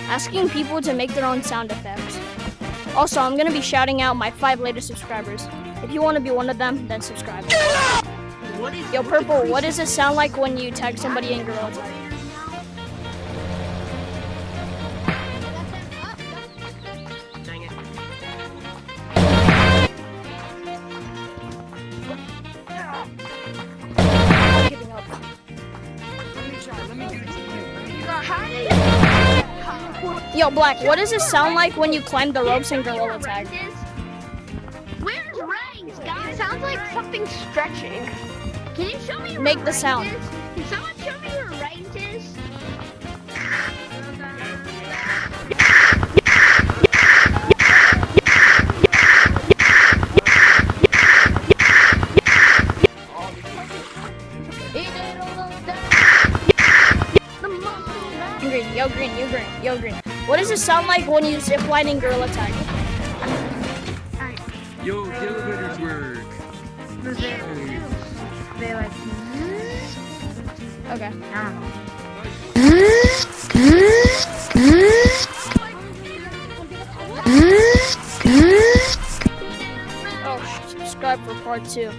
asking people to make their own sound effects. Also, I'm gonna be shouting out my 5 latest subscribers. If you want to be one of them, then subscribe. Yo, Purple, what does it sound like when you tag somebody in Gorilla Tag? Dang it. I'm giving up. Let me try. Let me do it to you. Yo, Black, what does it sound like when you climb the ropes in Gorilla Tag? Where's ranks, guys? It sounds like something stretching. Can you show me your Make the sound. ranges? Can someone show me your ranges? Green, yo green, you green, yo green. What does it sound like when you zip line in Gorilla Tag? Yo, the elevators work. They like, Okay. I don't know. Oh, subscribe for part 2.